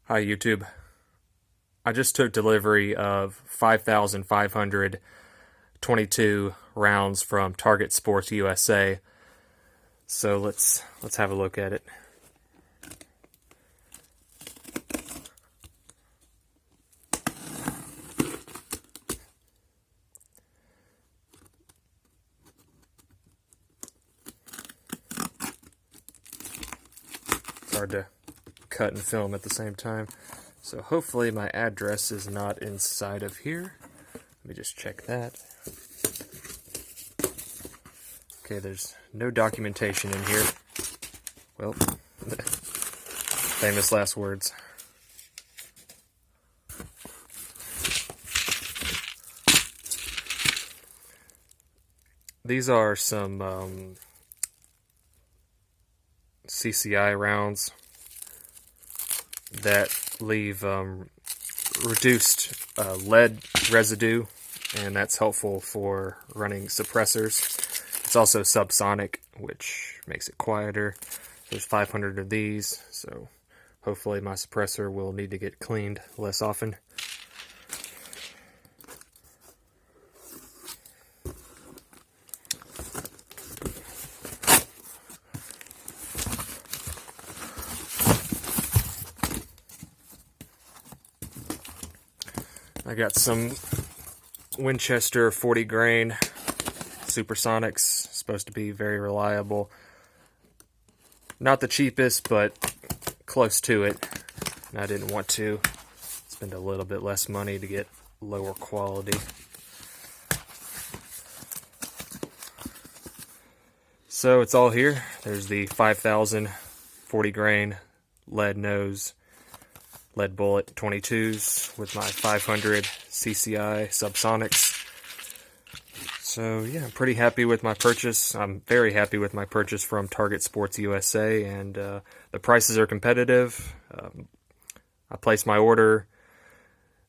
Hi YouTube. I just took delivery of 5,522 rounds from Target Sports USA. So let's have a look at it. It's hard to cut and film at the same time. So hopefully my address is not inside of here. Let me just check that. Okay, there's no documentation in here. Well, famous last words. These are some CCI rounds that leave reduced lead residue, and that's helpful for running suppressors. It's also subsonic, which makes it quieter. There's 500 of these, so hopefully my suppressor will need to get cleaned less often. I got some Winchester 40 grain supersonics, supposed to be very reliable. Not the cheapest, but close to it. And I didn't want to spend a little bit less money to get lower quality. So it's all here. There's the 5,000 40 grain lead nose lead bullet 22s with my 500 CCI subsonics. So yeah, I'm pretty happy with my purchase. I'm very happy with my purchase from Target Sports USA, and the prices are competitive. I placed my order.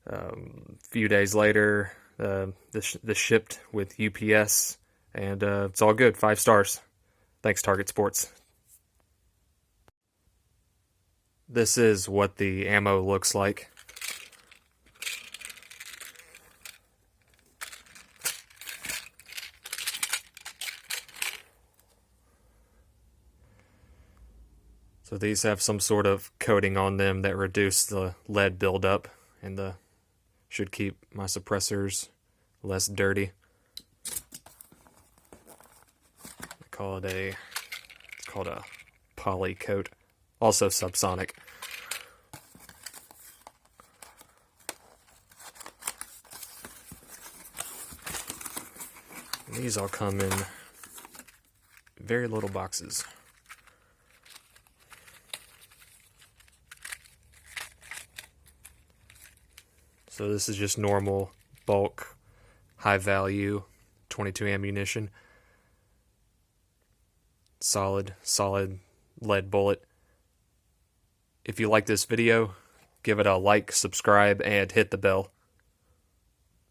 A few days later, this shipped with UPS, and it's all good. 5 stars. Thanks, Target Sports. This is what the ammo looks like. So these have some sort of coating on them that reduce the lead buildup, and should keep my suppressors less dirty. It's called a poly coat, also subsonic. These all come in very little boxes. So this is just normal bulk, high value 22 ammunition. Solid lead bullet. If you like this video, give it a like, subscribe, and hit the bell.